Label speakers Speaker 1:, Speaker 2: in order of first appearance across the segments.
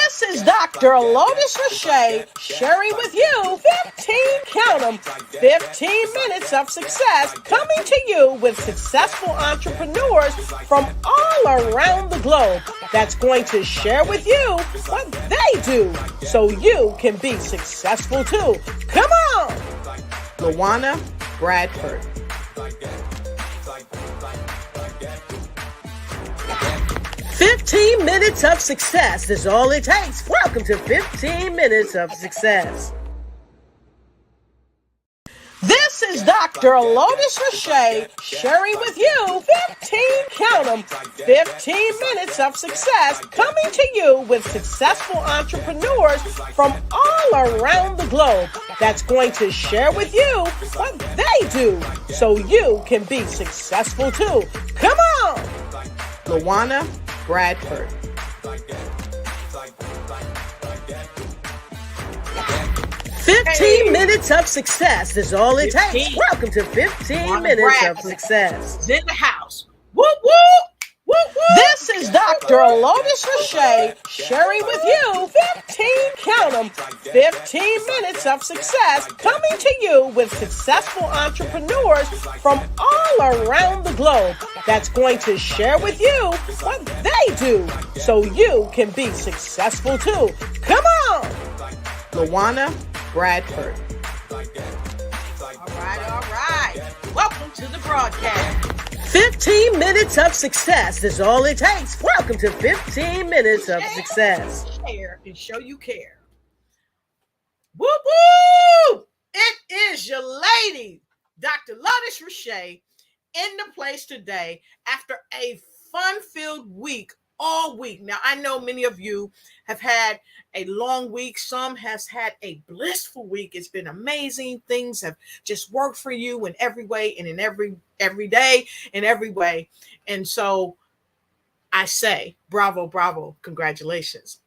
Speaker 1: This is Dr. Lotus Riché sharing with you 15 minutes of success, coming to you with successful entrepreneurs from all around the globe that's going to share with you what they do so you can be successful too. Come on! LaWanna Bradford. 15 minutes of success is all it takes. Welcome to 15 minutes of success. This is Dr. Lotus Riché sharing with you 15 minutes of success, coming to you with successful entrepreneurs from all around the globe that's going to share with you what they do so you can be successful too. Come on! LaWanna Bradford. 15 minutes of success is all it takes. Welcome to 15 minutes of success.
Speaker 2: In the house. Whoop, whoop, whoop, whoop.
Speaker 1: This is Dr. Lotus Riché sharing with you 15 minutes of success, coming to you with successful entrepreneurs from all around the globe that's going to share with you what they do so you can be successful too. Come on! LaWanna Bradford.
Speaker 2: All right. Welcome to the broadcast.
Speaker 1: 15 minutes of success is all it takes. Welcome to 15 minutes of success.
Speaker 2: Share and show you care. Whoop, whoop! It is your lady, Dr. Lotus Riché, in the place today after a fun-filled week all week. Now, I know many of you have had a long week. Some has had a blissful week. It's been amazing. Things have just worked for you in every way and in every day, in every way. And so I say, bravo, bravo, congratulations.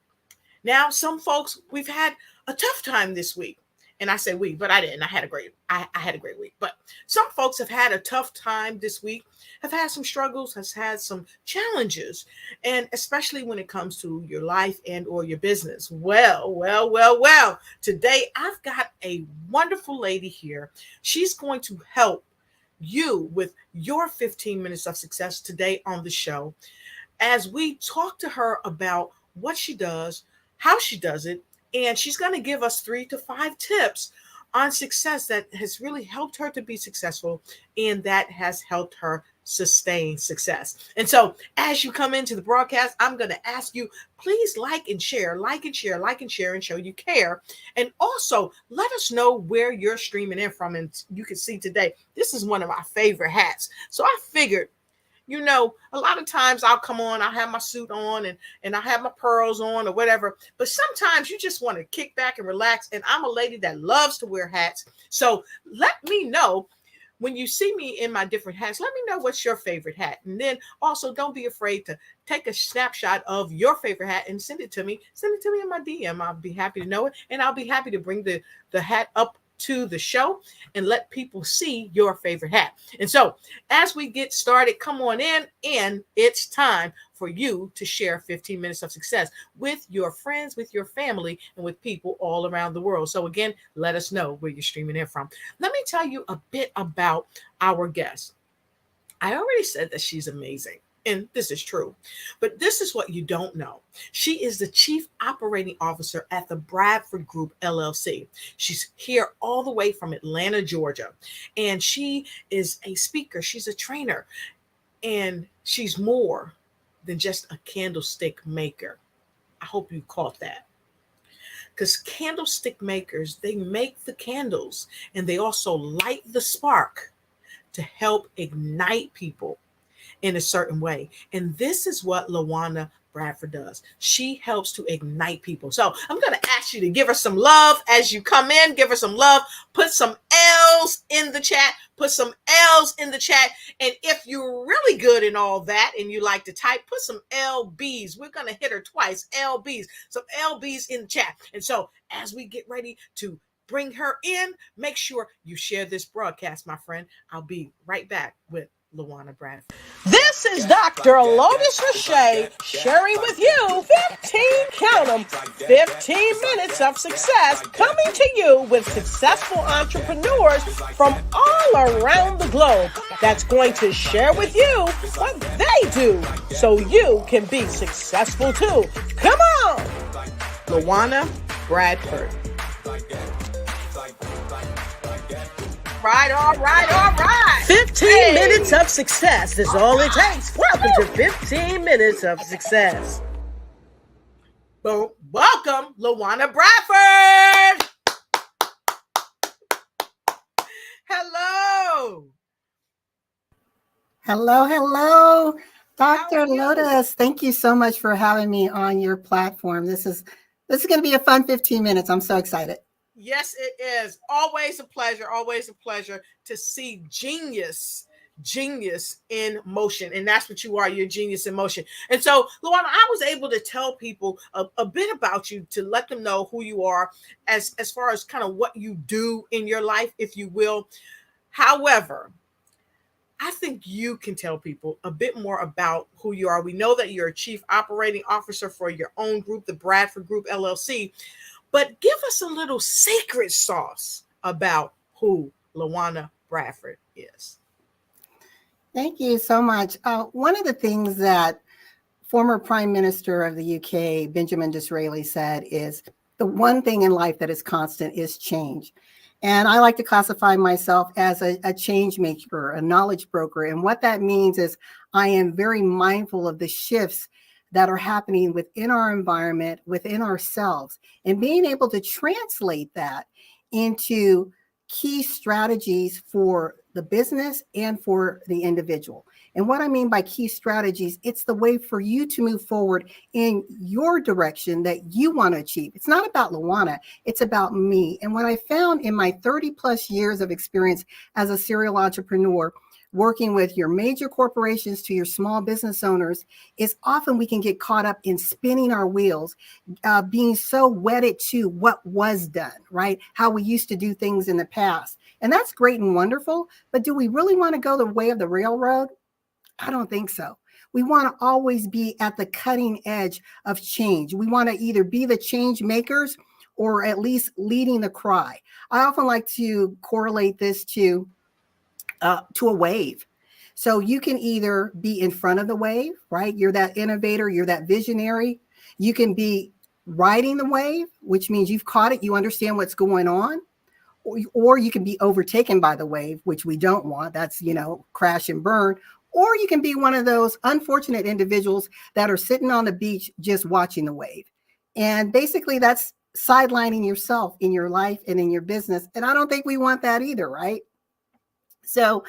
Speaker 2: Now, some folks, we've had a tough time this week. And I say we, but I didn't. I had a great week. But some folks have had a tough time this week, have had some struggles, has had some challenges, and especially when it comes to your life and or your business. Well. Today, I've got a wonderful lady here. She's going to help you with your 15 minutes of success today on the show as we talk to her about what she does, how she does it, and she's going to give us 3 to 5 tips on success that has really helped her to be successful and that has helped her sustain success. And so as you come into the broadcast, I'm going to ask you, please like and share, and show you care. And also let us know where you're streaming in from. And you can see today, this is one of my favorite hats. So I figured, a lot of times I'll come on, I'll have my suit on and I have my pearls on or whatever. But sometimes you just want to kick back and relax. And I'm a lady that loves to wear hats. So let me know when you see me in my different hats, let me know what's your favorite hat. And then also don't be afraid to take a snapshot of your favorite hat and send it to me. Send it to me in my DM. I'll be happy to know it. And I'll be happy to bring the hat up to the show and let people see your favorite hat. And so as we get started, come on in, and it's time for you to share 15 minutes of success with your friends, with your family, and with people all around the world. So again, let us know where you're streaming in from. Let me tell you a bit about our guest. I already said that she's amazing. And this is true, but this is what you don't know. She is the Chief Operating Officer at the Bradford Group, LLC. She's here all the way from Atlanta, Georgia, and she is a speaker. She's a trainer, and she's more than just a candlestick maker. I hope you caught that. Because candlestick makers, they make the candles, and they also light the spark to help ignite people in a certain way. And this is what LaWanna Bradford does. She helps to ignite people. So I'm going to ask you to give her some love as you come in. Give her some love. Put some L's in the chat. And if you're really good in all that and you like to type, put some LBs. We're going to hit her twice. LBs. Some LBs in the chat. And so as we get ready to bring her in, make sure you share this broadcast, my friend. I'll be right back with LaWanna Bradford.
Speaker 1: This is Dr. Lotus Riché sharing with you 15, count 'em, 15 minutes of success, coming to you with successful entrepreneurs from all around the globe that's going to share with you what they do so you can be successful too. Come on!
Speaker 2: LaWanna Bradford. All right.
Speaker 1: 15 minutes of success is all it takes. Welcome to 15 minutes of success.
Speaker 2: Boom. Welcome, LaWanna Bradford. Hello.
Speaker 3: Hello,
Speaker 2: How
Speaker 3: Dr.
Speaker 2: are you?
Speaker 3: Lotus. Thank you so much for having me on your platform. This is going to be a fun 15 minutes. I'm so excited.
Speaker 2: Yes, it is. Always a pleasure to see genius in motion. And that's what you are. You're genius in motion. And so, LaWanna, I was able to tell people a bit about you to let them know who you are as far as kind of what you do in your life, if you will. However, I think you can tell people a bit more about who you are. We know that you're a chief operating officer for your own group, the Bradford Group, LLC. But give us a little secret sauce about who LaWanna Bradford is.
Speaker 3: Thank you so much. One of the things that former Prime Minister of the UK, Benjamin Disraeli, said is the one thing in life that is constant is change. And I like to classify myself as a change maker, a knowledge broker. And what that means is I am very mindful of the shifts that are happening within our environment, within ourselves, and being able to translate that into key strategies for the business and for the individual. And what I mean by key strategies, it's the way for you to move forward in your direction that you want to achieve. It's not about LaWanna, it's about me. And what I found in my 30 plus years of experience as a serial entrepreneur, working with your major corporations to your small business owners, is often we can get caught up in spinning our wheels, being so wedded to what was done, right? How we used to do things in the past. And that's great and wonderful, but do we really want to go the way of the railroad? I don't think so. We want to always be at the cutting edge of change. We want to either be the change makers or at least leading the cry. I often like to correlate this to a wave. So you can either be in front of the wave, right? You're that innovator, you're that visionary. You can be riding the wave, which means you've caught it, you understand what's going on. Or you can be overtaken by the wave, which we don't want. That's, crash and burn. Or you can be one of those unfortunate individuals that are sitting on the beach just watching the wave. And basically that's sidelining yourself in your life and in your business. And I don't think we want that either, right? So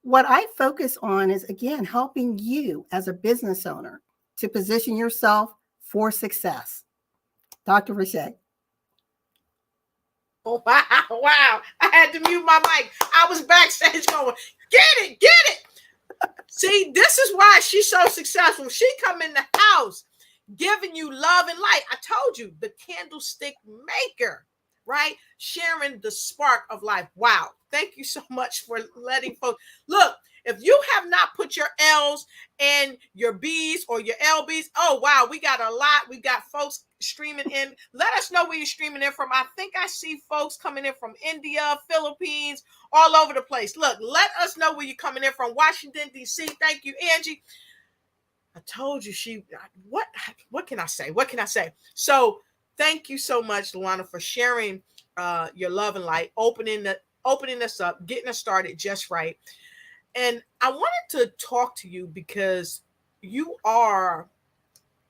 Speaker 3: what I focus on is, again, helping you as a business owner to position yourself for success. Dr. Riche.
Speaker 2: Oh, wow. I had to mute my mic. I was backstage going, get it. See, this is why she's so successful. She come in the house giving you love and light. I told you, the candlestick maker, right? Sharing the spark of life. Wow. Thank you so much for letting folks look. If you have not put your L's and your B's or your LBs, oh, wow, we got a lot. We got folks streaming in. Let us know where you're streaming in from. I think I see folks coming in from India, Philippines, all over the place. Look, let us know where you're coming in from. Washington, D.C. Thank you, Angie. I told you what can I say? So thank you so much, LaWanna, for sharing your love and light, opening us up, getting us started just right. And I wanted to talk to you because you are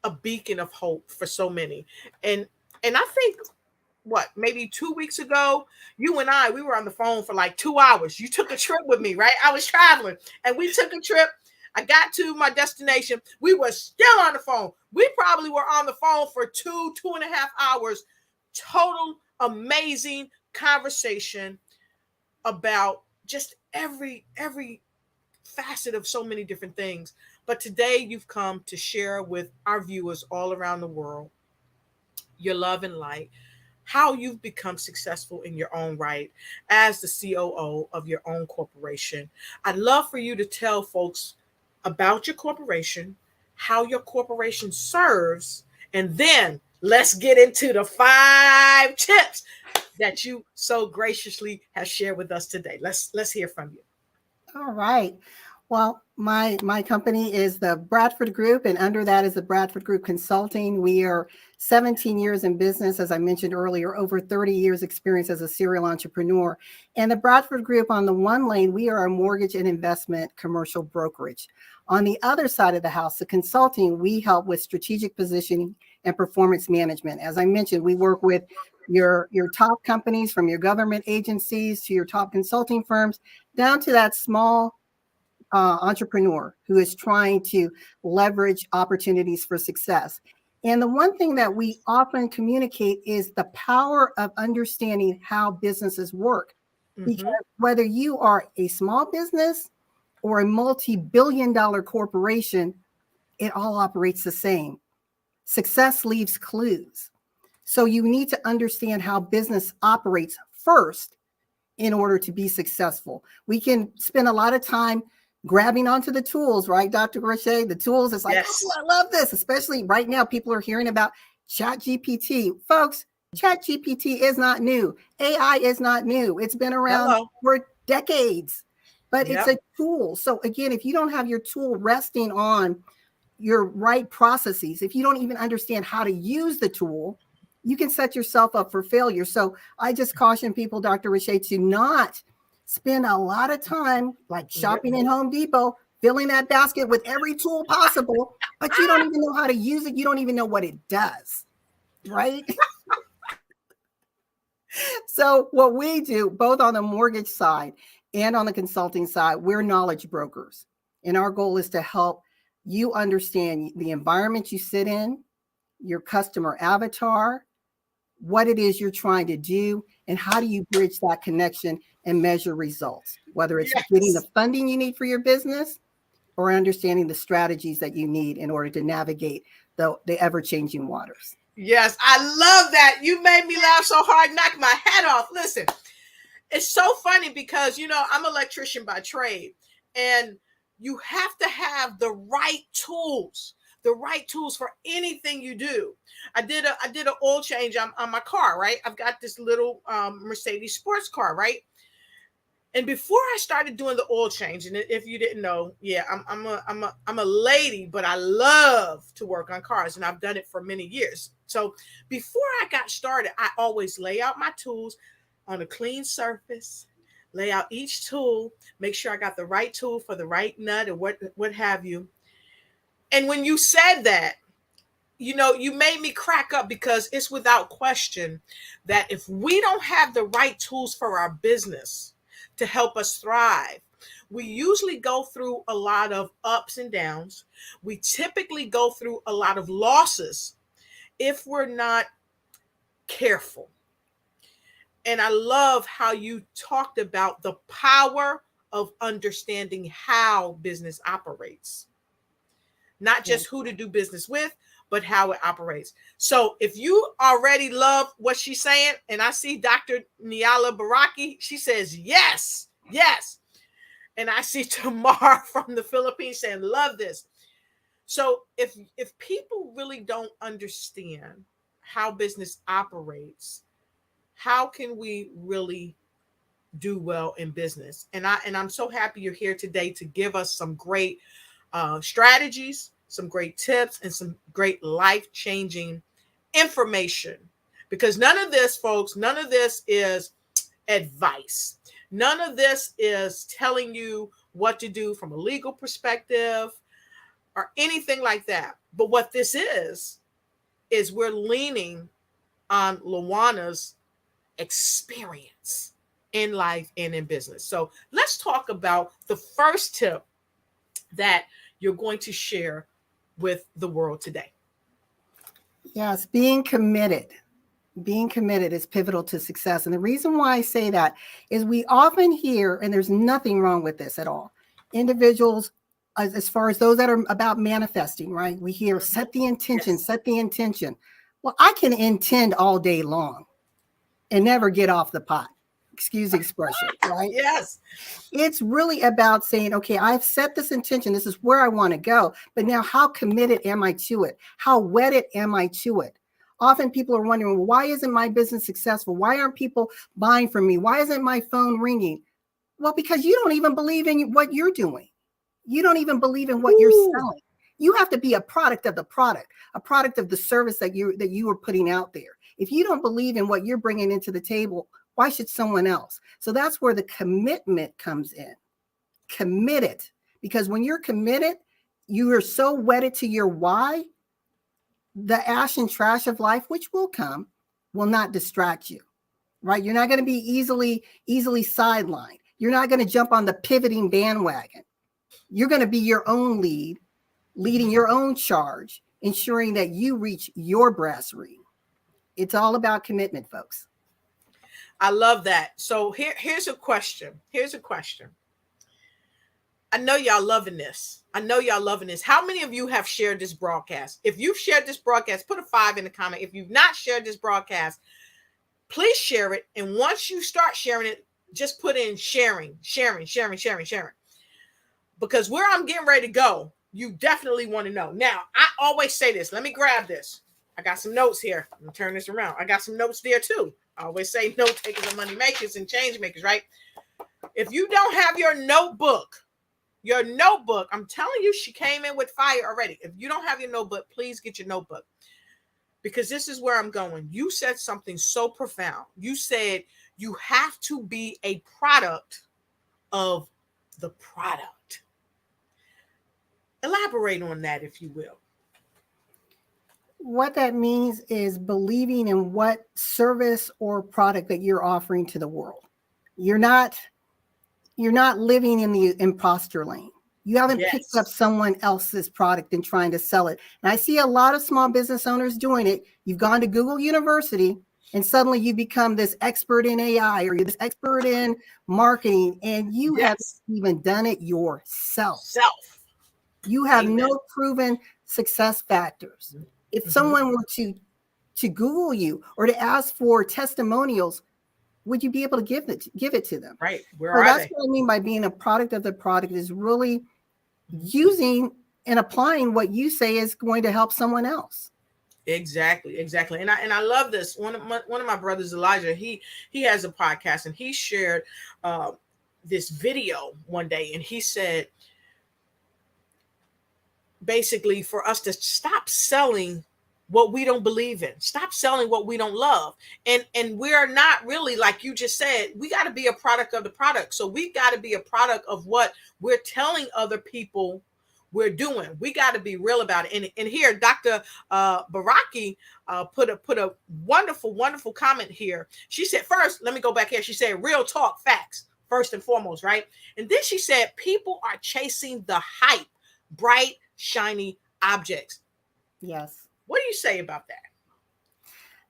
Speaker 2: a beacon of hope for so many. And I think maybe 2 weeks ago, you and we were on the phone for like 2 hours. You took a trip with me, right? I was traveling and we took a trip. I got to my destination. We were still on the phone. We probably were on the phone for 2.5 hours. Total amazing conversation about just every facet of so many different things. But today you've come to share with our viewers all around the world your love and light, how you've become successful in your own right as the COO of your own corporation. I'd love for you to tell folks about your corporation, how your corporation serves, and then let's get into the 5 tips that you so graciously have shared with us today. Let's hear from you.
Speaker 3: All right. Well, my company is the Bradford Group, and under that is the Bradford Group Consulting. We are 17 years in business, as I mentioned earlier, over 30 years experience as a serial entrepreneur. And the Bradford Group, on the one lane, we are a mortgage and investment commercial brokerage. On the other side of the house, the consulting, we help with strategic positioning and performance management. As I mentioned, we work with your top companies, from your government agencies to your top consulting firms, down to that small entrepreneur who is trying to leverage opportunities for success. And the one thing that we often communicate is the power of understanding how businesses work. Because whether you are a small business or a multi-billion-dollar corporation, it all operates the same. Success leaves clues. So you need to understand how business operates first in order to be successful. We can spend a lot of time grabbing onto the tools, right, Dr. Riche? The tools, it's like, yes. Oh, I love this. Especially right now, people are hearing about ChatGPT. Folks, ChatGPT is not new. AI is not new. It's been around for decades, but it's a tool. So again, if you don't have your tool resting on your right processes, if you don't even understand how to use the tool, you can set yourself up for failure. So I just caution people, Dr. Riche, to not spend a lot of time like shopping in Home Depot, filling that basket with every tool possible, but you don't even know how to use it. You don't even know what it does, right? So what we do, both on the mortgage side and on the consulting side, we're knowledge brokers. And our goal is to help you understand the environment you sit in, your customer avatar, what it is you're trying to do, and how do you bridge that connection and measure results, whether it's getting the funding you need for your business or understanding the strategies that you need in order to navigate the ever-changing waters.
Speaker 2: Yes, I love that. You made me laugh so hard, knock my head off. Listen, it's so funny because, you know, I'm an electrician by trade, and you have to have the right tools for anything you do. I did an oil change on my car, right? I've got this little Mercedes sports car, right? And before I started doing the oil change, and if you didn't know, yeah, I'm a lady, but I love to work on cars, and I've done it for many years. So before I got started, I always lay out my tools on a clean surface, lay out each tool, make sure I got the right tool for the right nut or what have you. And when you said that, you know, you made me crack up, because it's without question that if we don't have the right tools for our business to help us thrive, we usually go through a lot of ups and downs. We typically go through a lot of losses if we're not careful. And I love how you talked about the power of understanding how business operates. Not just who to do business with, but how it operates. So if you already love what she's saying, and I see Dr. Niala Baraki, she says, yes. And I see Tamar from the Philippines saying, love this. So if people really don't understand how business operates, how can we really do well in business? And I'm so happy you're here today to give us some great strategies, some great tips, and some great life-changing information. Because none of this, folks, none of this is advice. None of this is telling you what to do from a legal perspective or anything like that. But what this is we're leaning on LaWanna's experience in life and in business. So let's talk about the first tip that you're going to share with the world today.
Speaker 3: Yes, being committed. Being committed is pivotal to success. And the reason why I say that is we often hear, and there's nothing wrong with this at all, individuals, as far as those that are about manifesting, right? We hear set the intention, set the intention. Well, I can intend all day long. and never get off the pot. Excuse the expression, right?
Speaker 2: Yes.
Speaker 3: It's really about saying, okay, I've set this intention. This is where I want to go. But now how committed am I to it? How wedded am I to it? Often people are wondering, well, why isn't my business successful? Why aren't people buying from me? Why isn't my phone ringing? Well, because you don't even believe in what you're doing. You don't even believe in what you're selling. You have to be a product of the product, a product of the service that you are putting out there. If you don't believe in what you're bringing into the table, why should someone else? So that's where the commitment comes in. Committed. Because when you're committed, you are so wedded to your why, the ash and trash of life, which will come, will not distract you, right? You're not going to be easily sidelined. You're not going to jump on the pivoting bandwagon. You're going to be your own leading your own charge, ensuring that you reach your brass ring. It's all about commitment, folks.
Speaker 2: I love that. So here's a question. I know y'all loving this. How many of you have shared this broadcast? If you've shared this broadcast, put a 5 in the comment. If you've not shared this broadcast, please share it. And once you start sharing it, just put in sharing. Because where I'm getting ready to go, you definitely want to know. Now, I always say this. Let me grab this. I got some notes here. I'm going to turn this around. I got some notes there too. I always say note takers are money makers and change makers, right? If you don't have your notebook, I'm telling you, she came in with fire already. If you don't have your notebook, please get your notebook. Because this is where I'm going. You said something so profound. You said you have to be a product of the product. Elaborate on that, if you will.
Speaker 3: What that means is believing in what service or product that you're offering to the world. You're not living in the imposter lane. You haven't picked up someone else's product and trying to sell it. And I see a lot of small business owners doing it. You've gone to Google University and suddenly you become this expert in AI or you're this expert in marketing, and you haven't even done it yourself. You have no proven success factors. If someone were to Google you or to ask for testimonials, would you be able to give it to them?
Speaker 2: Right.
Speaker 3: That's what I mean by being a product of the product, is really using and applying what you say is going to help someone else.
Speaker 2: Exactly. And I love this. One of my brothers, Elijah, he has a podcast, and he shared this video one day, and he said, basically, for us to stop selling what we don't believe in, stop selling what we don't love. And we're not really, like you just said, we got to be a product of the product. So we got to be a product of what we're telling other people we're doing. We got to be real about it. And here, Dr. Baraki put a wonderful comment here. She said, first, let me go back here. She said, real talk, facts, first and foremost, right? And then she said, people are chasing the hype, bright, shiny objects.
Speaker 3: Yes.
Speaker 2: What do you say about that?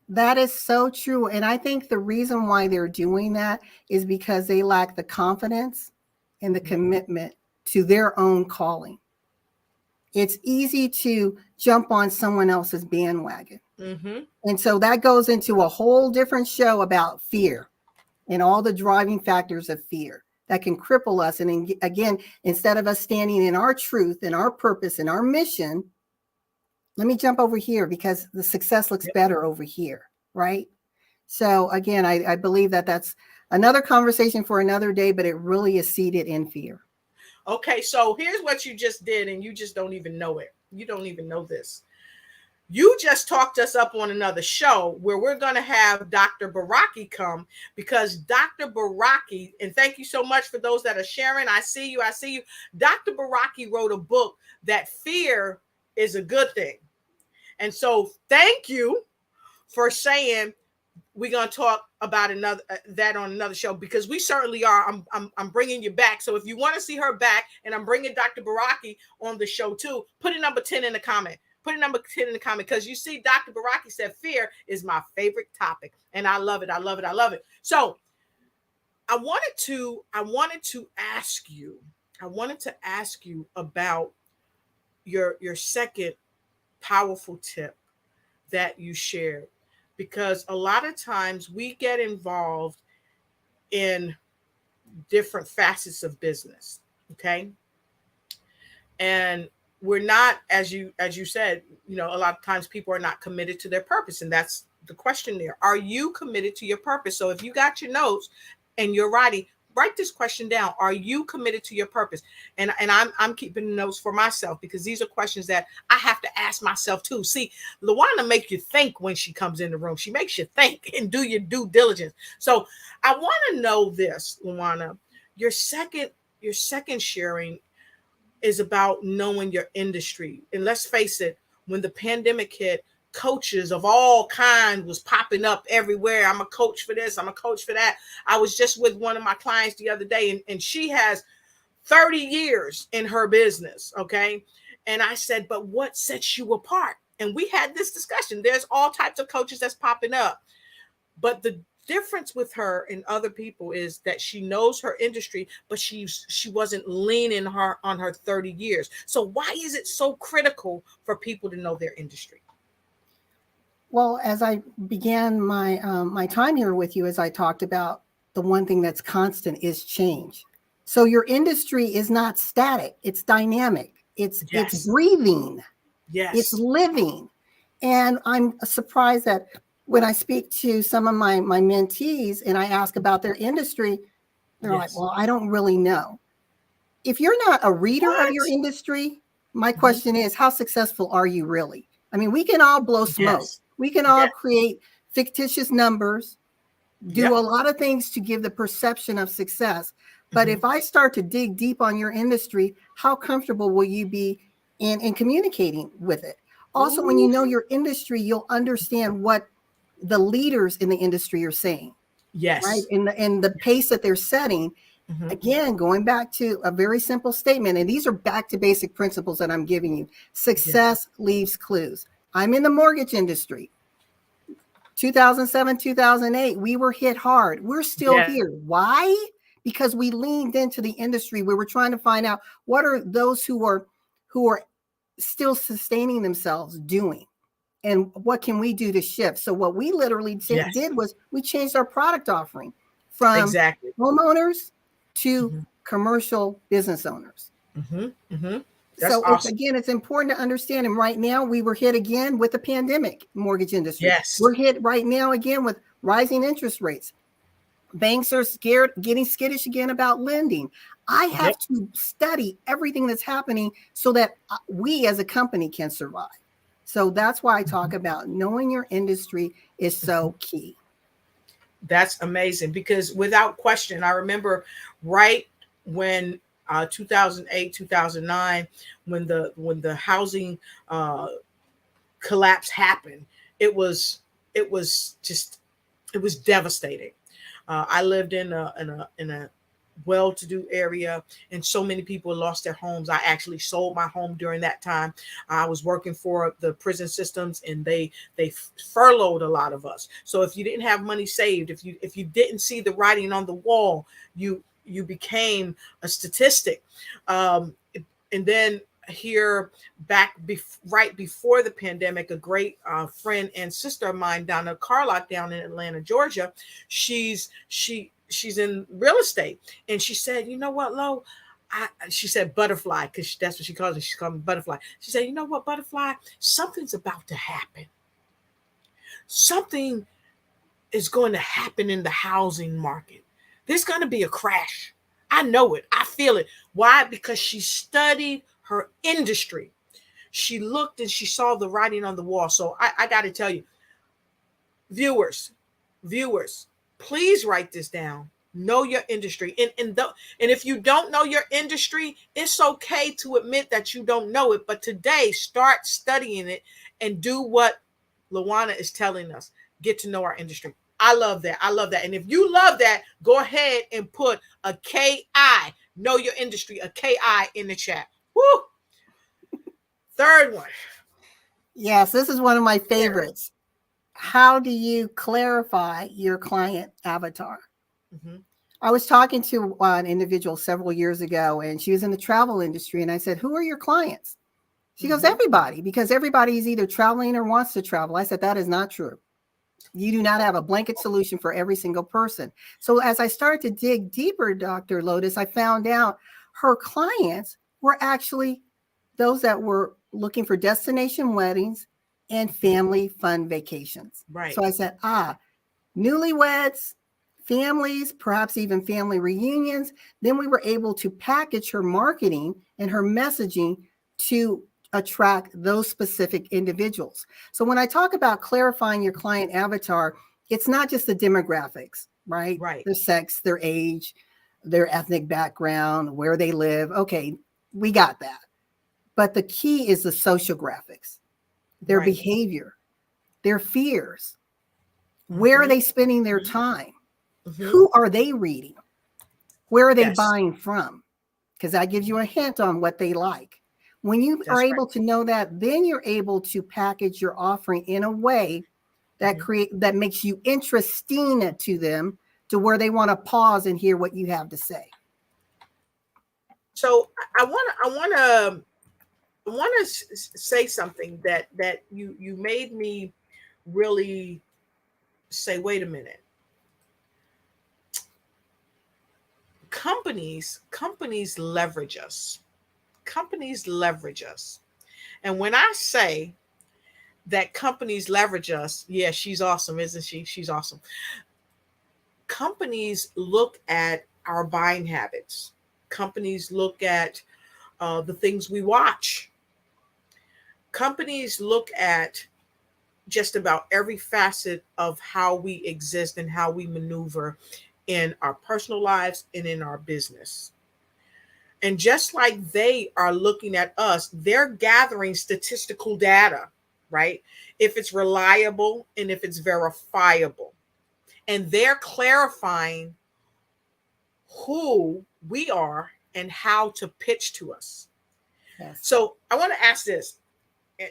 Speaker 3: That is so true. And I think the reason why they're doing that is because they lack the confidence and the commitment to their own calling. It's easy to jump on someone else's bandwagon. And so that goes into a whole different show about fear and all the driving factors of fear that can cripple us. And again, instead of us standing in our truth and our purpose and our mission, let me jump over here because the success looks better over here, right? So again, I believe that that's another conversation for another day, but it really is seated in fear.
Speaker 2: Okay, so here's what you just did, and you just don't even know it. You don't even know this. You just talked us up on another show where we're going to have Dr. Baraki come, because Dr. Baraki, and thank you so much for those that are sharing. I see you. Dr. Baraki wrote a book that fear is a good thing. And so thank you for saying we're going to talk about that on another show, because we certainly are. I'm bringing you back. So if you want to see her back, and I'm bringing Dr. Baraki on the show too, put a number 10 in the comment. Because you see, Dr. Baraki said fear is my favorite topic, and I love it. So I wanted to ask you about your second powerful tip that you shared, because a lot of times we get involved in different facets of business. Okay. And we're not, as you said, you know, a lot of times people are not committed to their purpose. And that's the question there. Are you committed to your purpose? So if you got your notes and you're writing, write this question down. Are you committed to your purpose? And I'm keeping notes for myself, because these are questions that I have to ask myself too. See, LaWanna make you think when she comes in the room. She makes you think and do your due diligence. So I want to know this, LaWanna. Your second sharing is about knowing your industry. And let's face it, when the pandemic hit, coaches of all kinds was popping up everywhere. I'm a coach for this, I'm a coach for that. I was just with one of my clients the other day, and she has 30 years in her business. Okay. And I said, but what sets you apart? And we had this discussion. There's all types of coaches that's popping up. But the difference with her and other people is that she knows her industry, but she wasn't leaning on her 30 years. So why is it so critical for people to know their industry?
Speaker 3: Well, as I began my my time here with you, as I talked about, the one thing that's constant is change. So your industry is not static; it's dynamic. It's breathing.
Speaker 2: Yes,
Speaker 3: it's living. And I'm surprised that when I speak to some of my mentees and I ask about their industry, they're like, "Well, I don't really know." If you're not a reader of your industry, my question is, how successful are you really? I mean, we can all blow smoke. We can all create fictitious numbers, do a lot of things to give the perception of success. But if I start to dig deep on your industry, how comfortable will you be in communicating with it? Also, when you know your industry, you'll understand what the leaders in the industry are saying.
Speaker 2: Yes.
Speaker 3: Right. And the pace that they're setting. Again, going back to a very simple statement, and these are back to basic principles that I'm giving you. Success leaves clues. I'm in the mortgage industry. 2007, 2008, we were hit hard. We're still here. Why? Because we leaned into the industry. We were trying to find out what are those who are still sustaining themselves doing, and what can we do to shift? So what we literally did was we changed our product offering from homeowners to commercial business owners. So awesome. Again, it's important to understand. And right now we were hit again with the pandemic mortgage industry.
Speaker 2: Yes.
Speaker 3: We're hit right now again with rising interest rates. Banks are scared, getting skittish again about lending. I have to study everything that's happening so that we as a company can survive. So that's why I talk about knowing your industry is so key.
Speaker 2: That's amazing, because without question, I remember right when 2008, 2009, when the housing collapse happened, it was devastating. I lived in a well-to-do area, and so many people lost their homes. I actually sold my home during that time. I was working for the prison systems, and they furloughed a lot of us. So if you didn't have money saved, if you didn't see the writing on the wall, you became a statistic. And then here right before the pandemic, a great friend and sister of mine down in Carlock down in Atlanta, Georgia, she's in real estate, and she said, you know what, Lo, she said butterfly, because that's what she calls it. She called me butterfly. She said, you know what, butterfly, something's about to happen. Something is going to happen in the housing market. There's going to be a crash. I know it. I feel it. Why? Because she studied her industry. She looked and she saw the writing on the wall. So I got to tell you, viewers, please write this down. Know your industry. And if you don't know your industry, it's okay to admit that you don't know it. But today, start studying it and do what LaWanna is telling us. Get to know our industry. I love that. And if you love that, go ahead and put a KI, know your industry, a KI in the chat. Woo! Third one.
Speaker 3: Yes, this is one of my favorites. How do you clarify your client avatar? I was talking to an individual several years ago, and she was in the travel industry. And I said, who are your clients? She goes, everybody, because everybody is either traveling or wants to travel. I said, that is not true. You do not have a blanket solution for every single person. So as I started to dig deeper, Dr. Lotus, I found out her clients were actually those that were looking for destination weddings and family fun vacations.
Speaker 2: Right.
Speaker 3: So I said, newlyweds, families, perhaps even family reunions. Then we were able to package her marketing and her messaging to attract those specific individuals. So when I talk about clarifying your client avatar, it's not just the demographics, right?
Speaker 2: Right.
Speaker 3: Their sex, their age, their ethnic background, where they live. Okay, we got that. But the key is the social graphics, their behavior, their fears. Where are they spending their time? Who are they reading? Where are they buying from? Because that gives you a hint on what they like. When you are able to know that, then you're able to package your offering in a way that that makes you interesting to them, to where they want to pause and hear what you have to say.
Speaker 2: So I want to say something that you made me really say, wait a minute. Companies leverage us. Companies leverage us. And when I say that companies leverage us, yeah, she's awesome, isn't she? She's awesome. Companies look at our buying habits. Companies look at the things we watch. Companies look at just about every facet of how we exist and how we maneuver in our personal lives and in our business. And just like they are looking at us, they're gathering statistical data, right? If it's reliable and if it's verifiable. And they're clarifying who we are and how to pitch to us.
Speaker 3: Yes.
Speaker 2: So I want to ask this,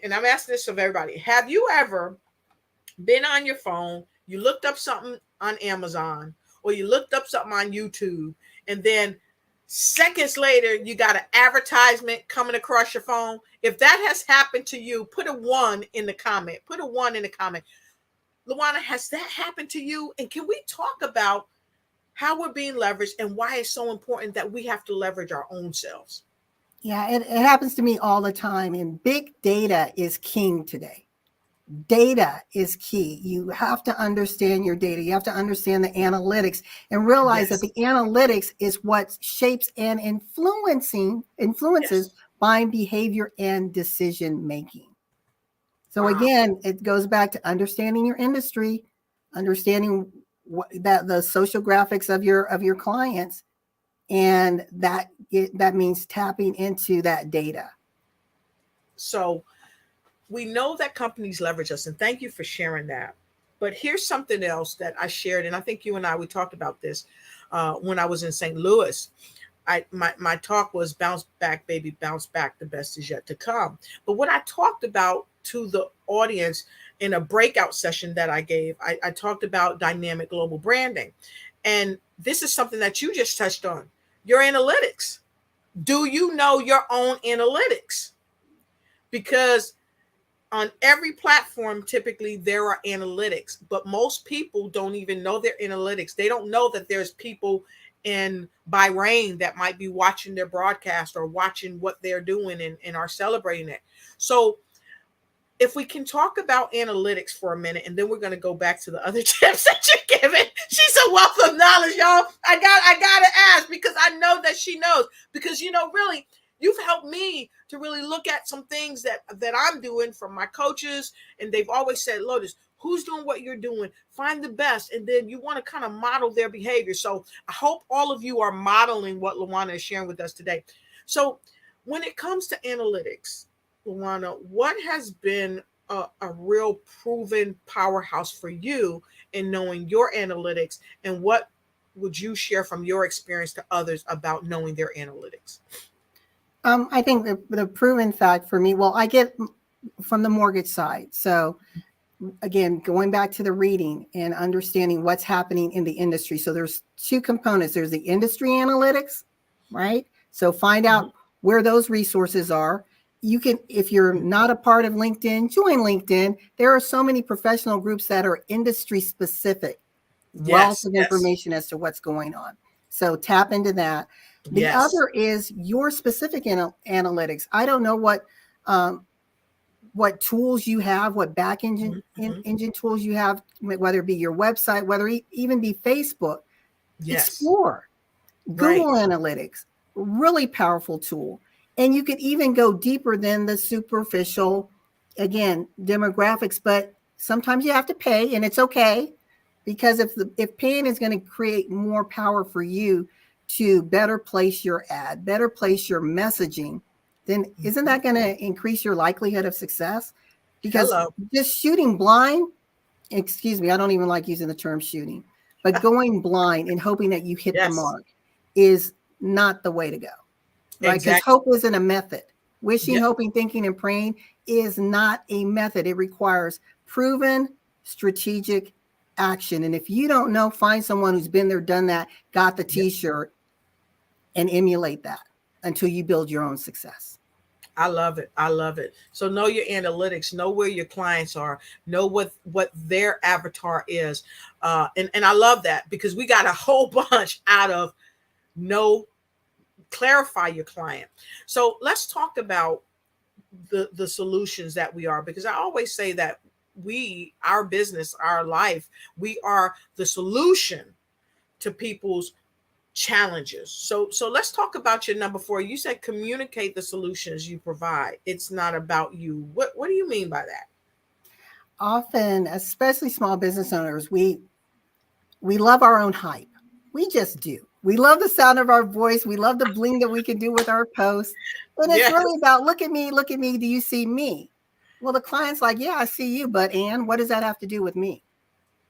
Speaker 2: and I'm asking this of everybody. Have you ever been on your phone, you looked up something on Amazon, or you looked up something on YouTube, and then seconds later, you got an advertisement coming across your phone? If that has happened to you, put a 1 in the comment. Put a 1 in the comment. LaWanna, has that happened to you? And can we talk about how we're being leveraged and why it's so important that we have to leverage our own selves?
Speaker 3: Yeah, it happens to me all the time. And big data is king today. Data is key. You have to understand your data. You have to understand the analytics and realize that the analytics is what shapes and influences buying behavior and decision making. So again, it goes back to understanding your industry, understanding that the social graphics of your clients, and that means tapping into that data.
Speaker 2: So we know that companies leverage us, and thank you for sharing that. But here's something else that I shared, and I think you and we talked about this when I was in St. Louis. My talk was bounce back, baby, bounce back. The best is yet to come. But what I talked about to the audience in a breakout session that I gave, I talked about dynamic global branding. And this is something that you just touched on, your analytics. Do you know your own analytics? Because on every platform, typically there are analytics, but most people don't even know their analytics. They don't know that there's people in Bahrain that might be watching their broadcast or watching what they're doing and are celebrating it. So if we can talk about analytics for a minute, and then we're going to go back to the other tips that you're giving. She's a wealth of knowledge, y'all. I got to ask, because I know that she knows, because, really, you've helped me to really look at some things that I'm doing from my coaches. And they've always said, Lotus, who's doing what you're doing? Find the best. And then you want to kind of model their behavior. So I hope all of you are modeling what LaWanna is sharing with us today. So when it comes to analytics, LaWanna, what has been a real proven powerhouse for you in knowing your analytics, and what would you share from your experience to others about knowing their analytics?
Speaker 3: I think the proven fact for me, well, I get from the mortgage side. So again, going back to the reading and understanding what's happening in the industry. So there's two components. There's the industry analytics, right? So find out where those resources are. You can, if you're not a part of LinkedIn, join LinkedIn. There are so many professional groups that are industry specific, wealth of information as to what's going on. So tap into that. The other is your specific analytics. I don't know what tools you have, what back engine tools you have, whether it be your website, whether it even be Facebook. Explore. Google Analytics, really powerful tool. And you could even go deeper than the superficial, again, demographics, but sometimes you have to pay, and it's okay, because if paying is going to create more power for you to better place your ad, better place your messaging, then isn't that going to increase your likelihood of success? Because just shooting blind, excuse me, I don't even like using the term shooting, but going blind and hoping that you hit the mark is not the way to go. Right? Because hope isn't a method. Wishing, hoping, thinking, and praying is not a method. It requires proven strategic action. And if you don't know, find someone who's been there, done that, got the t-shirt, and emulate that until you build your own success.
Speaker 2: I love it. I love it. So know your analytics, know where your clients are, know what their avatar is. And I love that, because we got a whole bunch out of clarify your client. So let's talk about the solutions that we are, because I always say that our business, our life, we are the solution to people's challenges. So let's talk about your number 4. You said communicate the solutions you provide. It's not about you. What do you mean by that?
Speaker 3: Often, especially small business owners, we love our own hype. We just do. We love the sound of our voice. We love the bling that we can do with our posts. But it's really about, look at me. Do you see me? Well, the client's like, yeah, I see you, but Ann, what does that have to do with me?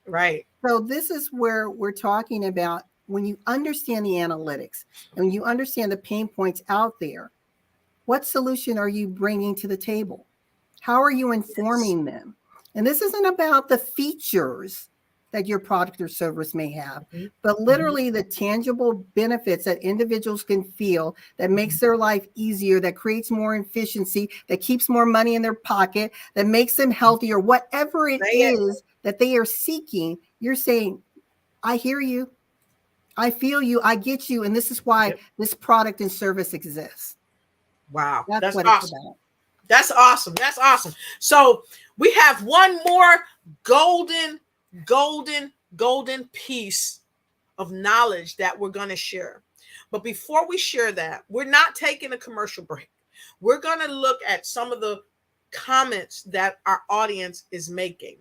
Speaker 2: Right.
Speaker 3: So this is where we're talking about, when you understand the analytics and when you understand the pain points out there, what solution are you bringing to the table? How are you informing them? And this isn't about the features that your product or service may have, but literally the tangible benefits that individuals can feel that makes their life easier, that creates more efficiency, that keeps more money in their pocket, that makes them healthier, whatever it is that they are seeking. You're saying, I hear you, I feel you, I get you, and this is why this product and service exists.
Speaker 2: Wow, that's
Speaker 3: what
Speaker 2: awesome.
Speaker 3: It's about.
Speaker 2: That's awesome. That's awesome. So we have one more golden piece of knowledge that we're going to share. But before we share that, we're not taking a commercial break. We're going to look at some of the comments that our audience is making.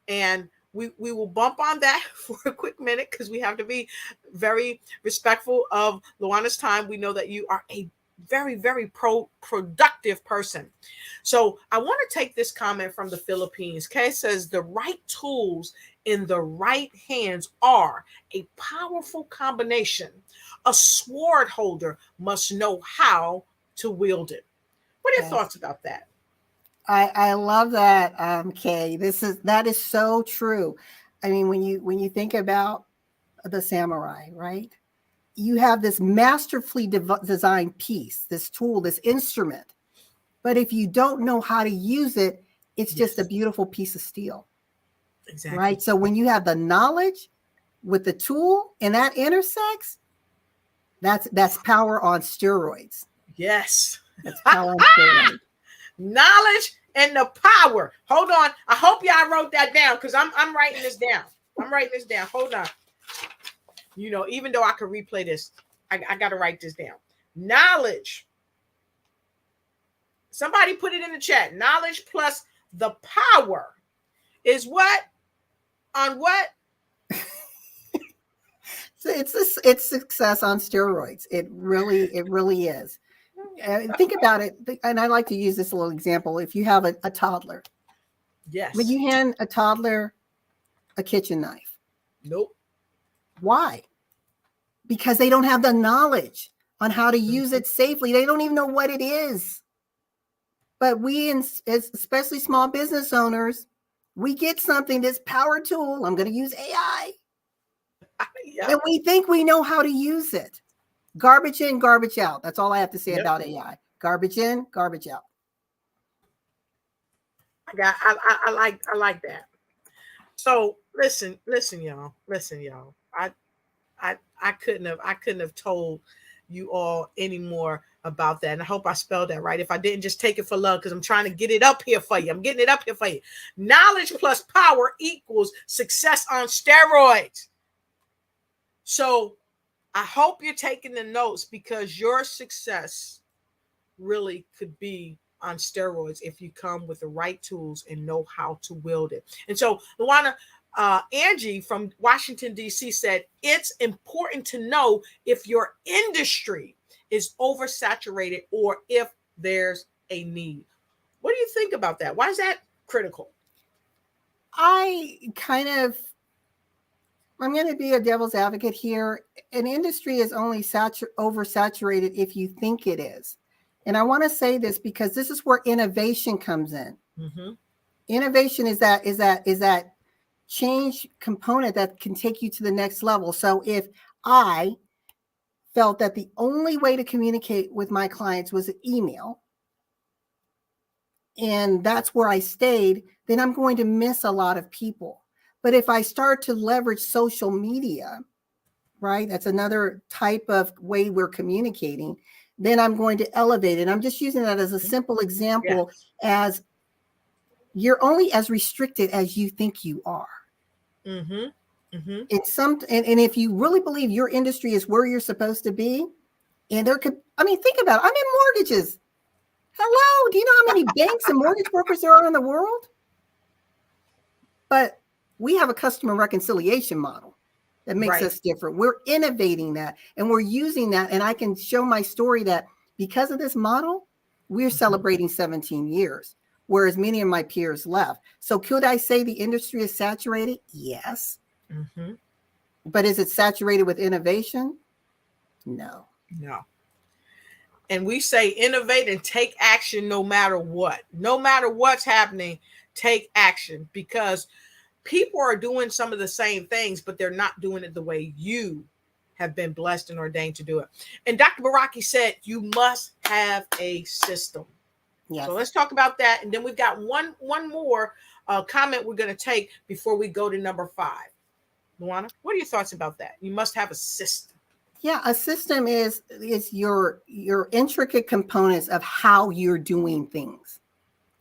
Speaker 2: And we will bump on that for a quick minute, because we have to be very respectful of LaWanna's time. We know that you are a very, very productive person. So I want to take this comment from the Philippines. Kay says, the right tools in the right hands are a powerful combination. A sword holder must know how to wield it. What are your thoughts about that?
Speaker 3: I love that, Kay. That is so true. I mean, when you think about the samurai, right? You have this masterfully designed piece, this tool, this instrument. But if you don't know how to use it, it's just a beautiful piece of steel. Exactly. Right? So when you have the knowledge with the tool and that intersects, that's power on steroids.
Speaker 2: Yes.
Speaker 3: That's power on steroids.
Speaker 2: Knowledge and the power. Hold on. I hope y'all wrote that down, because I'm writing this down. Hold on. You know, even though I could replay this, I got to write this down. Knowledge. Somebody put it in the chat. Knowledge plus the power is what? On what?
Speaker 3: So it's success on steroids. It really is. Think about it. And I like to use this little example. If you have a toddler.
Speaker 2: Yes.
Speaker 3: Would you hand a toddler a kitchen knife?
Speaker 2: Nope.
Speaker 3: Why? Because they don't have the knowledge on how to use it safely. They don't even know what it is. But we, especially small business owners, we get something, this power tool. I'm going to use AI. And we think we know how to use it. Garbage in, garbage out. That's all I have to say about AI. Garbage in, garbage out.
Speaker 2: I like that. So listen, y'all. I couldn't have told you all any more about that. And I hope I spelled that right. If I didn't, just take it for love, because I'm trying to get it up here for you. I'm getting it up here for you. Knowledge plus power equals success on steroids. So I hope you're taking the notes, because your success really could be on steroids if you come with the right tools and know how to wield it. And so LaWanna, Angie from Washington, D.C. said, it's important to know if your industry is oversaturated or if there's a need. What do you think about that? Why is that critical?
Speaker 3: I'm going to be a devil's advocate here. An industry is only oversaturated if you think it is. And I want to say this because this is where innovation comes in. Mm-hmm. Innovation is that change component that can take you to the next level. So if I felt that the only way to communicate with my clients was an email, and that's where I stayed, then I'm going to miss a lot of people. But if I start to leverage social media, right, that's another type of way we're communicating, then I'm going to elevate it. I'm just using that as a simple example, as you're only as restricted as you think you are. Mm-hmm. Mm-hmm. And if you really believe your industry is where you're supposed to be, and think about it. I'm in mortgages. Hello, do you know how many banks and mortgage brokers there are in the world? But we have a customer reconciliation model that makes us different. We're innovating that, and we're using that. And I can show my story that because of this model, we're celebrating 17 years, whereas many of my peers left. So could I say the industry is saturated? Yes. Mm-hmm. But is it saturated with innovation? No.
Speaker 2: And we say innovate and take action no matter what. No matter what's happening, take action, because people are doing some of the same things, but they're not doing it the way you have been blessed and ordained to do it. And Dr. Baraki said you must have a system. Yes. So let's talk about that. And then we've got one more comment we're going to take before we go to number 5. LaWanna, what are your thoughts about that? You must have a system.
Speaker 3: Yeah, a system is your intricate components of how you're doing things,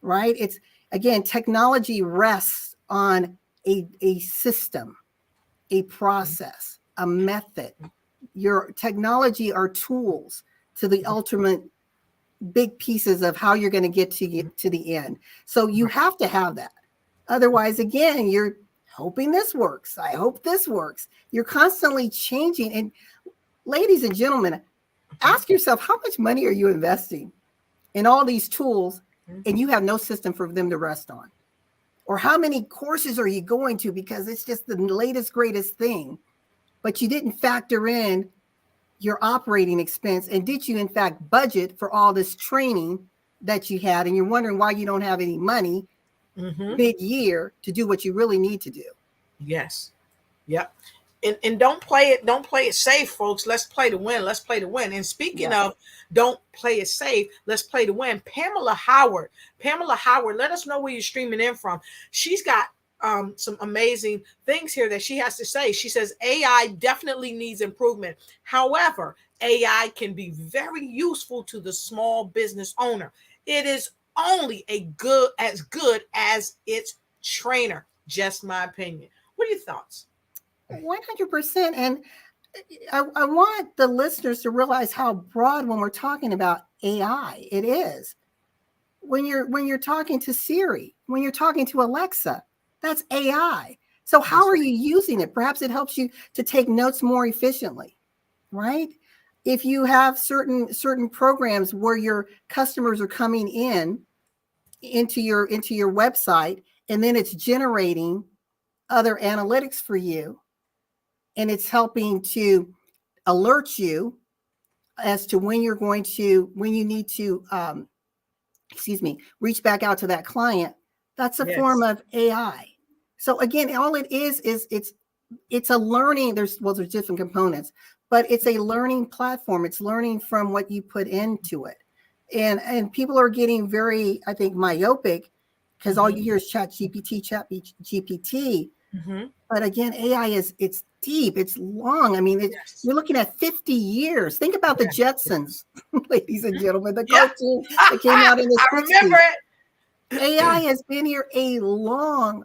Speaker 3: right? It's, again, technology rests on a system, a process, a method. Your technology are tools to the ultimate big pieces of how you're going to get to the end. So you have to have that. Otherwise, again, you're hoping this works. I hope this works. You're constantly changing. And ladies and gentlemen, ask yourself, how much money are you investing in all these tools and you have no system for them to rest on? Or how many courses are you going to because it's just the latest, greatest thing, but you didn't factor in your operating expense? And did you, in fact, budget for all this training that you had? And you're wondering why you don't have any money mid-year to do what you really need to do.
Speaker 2: Yes. Yep. And don't play it safe, folks. Let's play to win. And speaking of don't play it safe, let's play to win. Pamela Howard, let us know where you're streaming in from. She's got some amazing things here that she has to say. She says AI definitely needs improvement. However, AI can be very useful to the small business owner. It is only as good as its trainer. Just my opinion. What are your thoughts?
Speaker 3: 100%. And I want the listeners to realize how broad, when we're talking about AI, it is. When you're talking to Siri, when you're talking to Alexa, that's AI. So how are you using it? Perhaps it helps you to take notes more efficiently, right? If you have certain programs where your customers are coming into your website, and then it's generating other analytics for you, and it's helping to alert you as to when you need to reach back out to that client. That's a form of AI. So again, all it is it's a learning. There's different components, but it's a learning platform. It's learning from what you put into it. And people are getting very, I think, myopic because all you hear is chat GPT. But again, AI it's deep, it's long. I mean, you're looking at 50 years. Think about the Jetsons, ladies and gentlemen, the cartoon that came out in the 60s.
Speaker 2: I remember it.
Speaker 3: AI has been here a long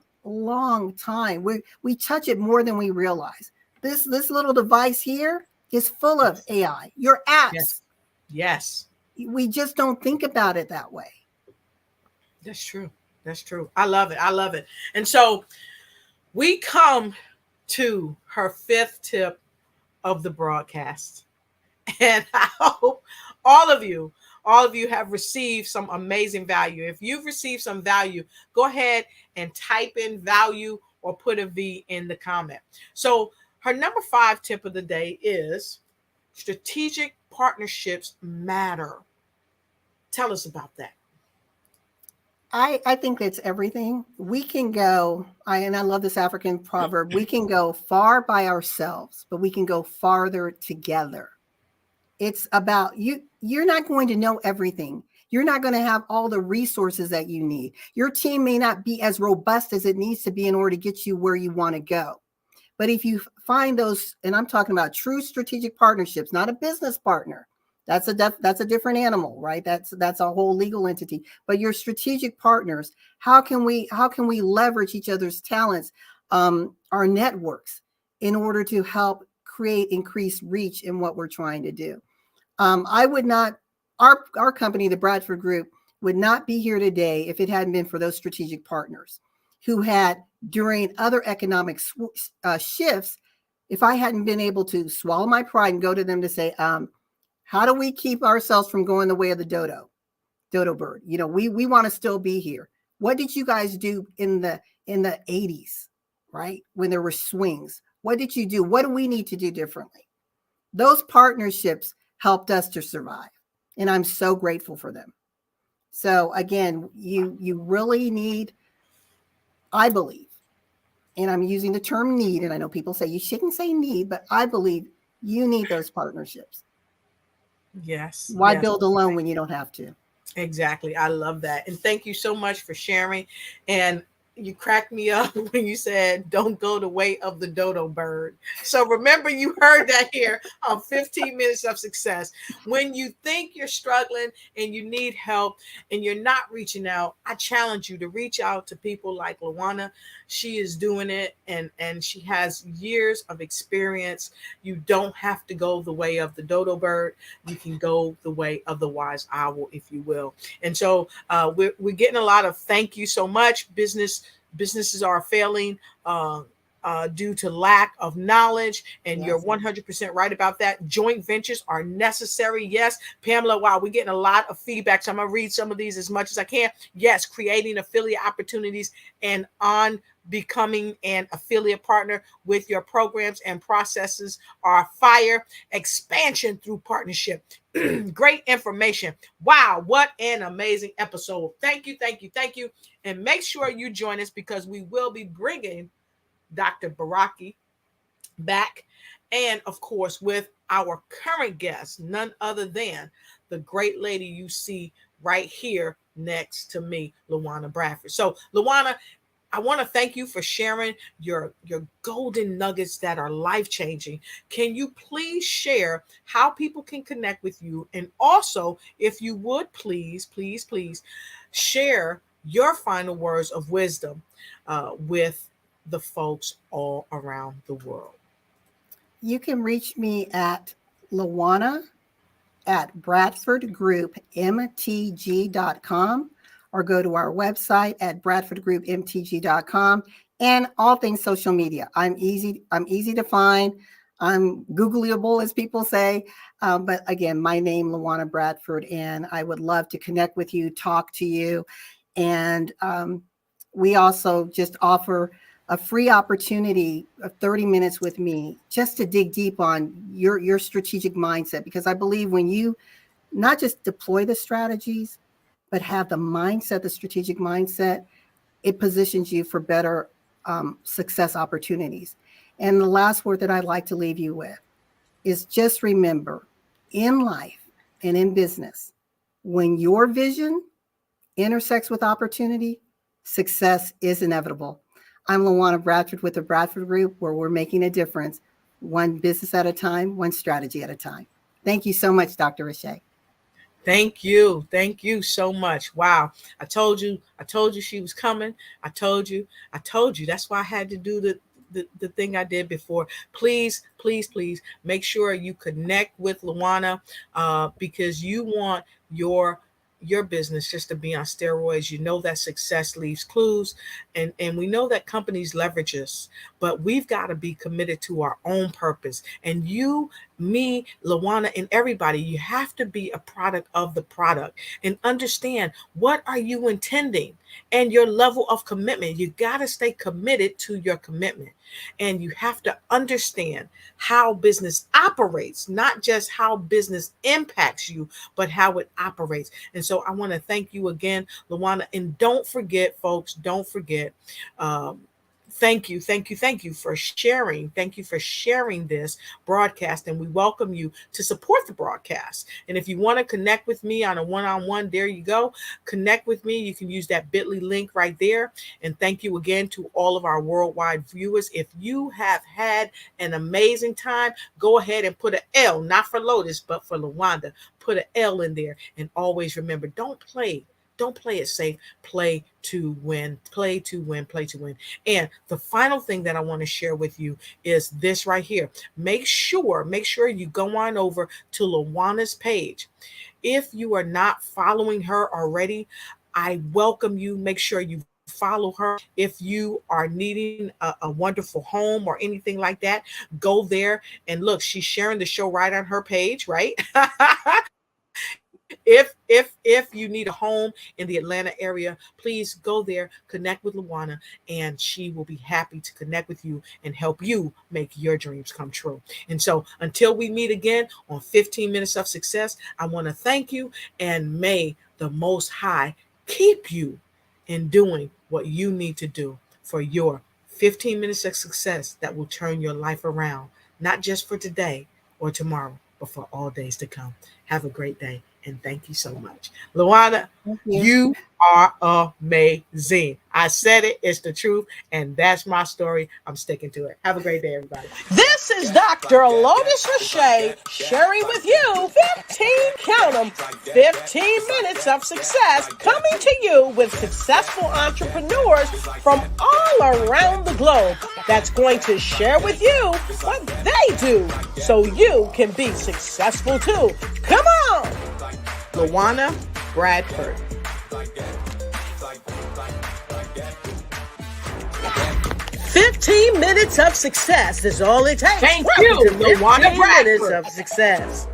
Speaker 3: time. We touch it more than we realize. This little device here is full of AI. Your apps.
Speaker 2: Yes.
Speaker 3: We just don't think about it that way.
Speaker 2: That's true. That's true. I love it. I love it. And so we come to her 5th tip of the broadcast. And I hope all of you have received some amazing value. If you've received some value, go ahead and type in value or put a V in the comment. So her number 5 tip of the day is strategic partnerships matter. Tell us about that.
Speaker 3: I think it's everything. We can go, and I love this African proverb, we can go far by ourselves, but we can go farther together. It's about you're not going to know everything. You're not going to have all the resources that you need. Your team may not be as robust as it needs to be in order to get you where you want to go. But if you find those, and I'm talking about true strategic partnerships, not a business partner. That's a different animal, right? That's a whole legal entity. But your strategic partners, how can we leverage each other's talents, our networks, in order to help create increased reach in what we're trying to do? I would not, our company, the Bradford Group, would not be here today if it hadn't been for those strategic partners who had, during other economic shifts, if I hadn't been able to swallow my pride and go to them to say, how do we keep ourselves from going the way of the dodo bird? You know, we want to still be here. What did you guys do in the 80s, right? When there were swings, what did you do? What do we need to do differently? Those partnerships helped us to survive. And I'm so grateful for them. So again, you really need, I believe, and I'm using the term need, and I know people say you shouldn't say need, but I believe you need those partnerships.
Speaker 2: Yes.
Speaker 3: Why build alone when you don't have to?
Speaker 2: Exactly. I love that. And thank you so much for sharing. And you cracked me up when you said, don't go the way of the dodo bird. So remember, you heard that here on 15 Minutes of Success. When you think you're struggling and you need help and you're not reaching out, I challenge you to reach out to people like LaWanna. She is doing it, and she has years of experience. You don't have to go the way of the dodo bird. You can go the way of the wise owl, if you will. And so we're getting a lot of thank you so much. Businesses are failing due to lack of knowledge, and you're 100% right about that. Joint ventures are necessary. Yes, Pamela, wow, we're getting a lot of feedback, so I'm going to read some of these as much as I can. Yes, creating affiliate opportunities and on becoming an affiliate partner with your programs and processes are fire. Expansion through partnership. Great information. Wow, what an amazing episode. Thank you. And make sure you join us, because we will be bringing Dr. Baraki back, and of course with our current guest, none other than the great lady you see right here next to me, LaWanna Bradford. So LaWanna, I want to thank you for sharing your golden nuggets that are life-changing. Can you please share how people can connect with you? And also, if you would please share your final words of wisdom with the folks all around the world.
Speaker 3: You can reach me at LaWanna at BradfordGroupMTG.com, or go to our website at BradfordGroupMTG.com, and all things social media. I'm easy to find. I'm Googleable, as people say. But again, my name, LaWanna Bradford, and I would love to connect with you, talk to you. And we also just offer a free opportunity of 30 minutes with me just to dig deep on your strategic mindset, because I believe when you not just deploy the strategies, but have the mindset, the strategic mindset, it positions you for better success opportunities. And the last word that I'd like to leave you with is just remember, in life and in business, when your vision intersects with opportunity, Success is inevitable. I'm LaWanna Bradford with the Bradford Group, where we're making a difference, one business at a time, one strategy at a time. Thank you so much, Dr. Riche.
Speaker 2: Thank you. Thank you so much. Wow. I told you she was coming. I told you. That's why I had to do the thing I did before. Please make sure you connect with LaWanna, because you want your business just to be on steroids. You know that success leaves clues, and we know that companies leverage us, but we've got to be committed to our own purpose. And you, me, LaWanna, and everybody, you have to be a product of the product and understand what are you intending and your level of commitment. You got to stay committed to your commitment, and you have to understand how business operates, not just how business impacts you, but how it operates. And so I want to thank you again, LaWanna. And don't forget, folks, thank you for sharing. Thank you for sharing this broadcast, and we welcome you to support the broadcast. And if you want to connect with me on a one-on-one, there you go. Connect with me. You can use that bit.ly link right there. And thank you again to all of our worldwide viewers. If you have had an amazing time, go ahead and put an L, not for Lotus, but for LaWanna. Put an L in there. And always remember, don't play it safe. Play to win. Play to win. Play to win. And the final thing that I want to share with you is this right here. Make sure you go on over to LaWanna's page. If you are not following her already, I welcome you. Make sure you follow her. If you are needing a wonderful home or anything like that, go there and look. She's sharing the show right on her page, right? If you need a home in the Atlanta area, please go there, connect with LaWanna, and she will be happy to connect with you and help you make your dreams come true. And so until we meet again on 15 Minutes of Success, I want to thank you, and may the Most High keep you in doing what you need to do for your 15 minutes of success that will turn your life around, not just for today or tomorrow, but for all days to come. Have a great day. And thank you so much. LaWanna, you are amazing. I said it. It's the truth. And that's my story. I'm sticking to it. Have a great day, everybody.
Speaker 1: This is Dr. Lotus Riché sharing with you 15 minutes of success, coming to you with successful entrepreneurs from all around the globe that's going to share with you what they do so you can be successful too. Come on!
Speaker 2: LaWanna Bradford.
Speaker 1: 15 minutes of success is all it takes.
Speaker 2: Thank you, LaWanna Bradford.
Speaker 1: Minutes of success.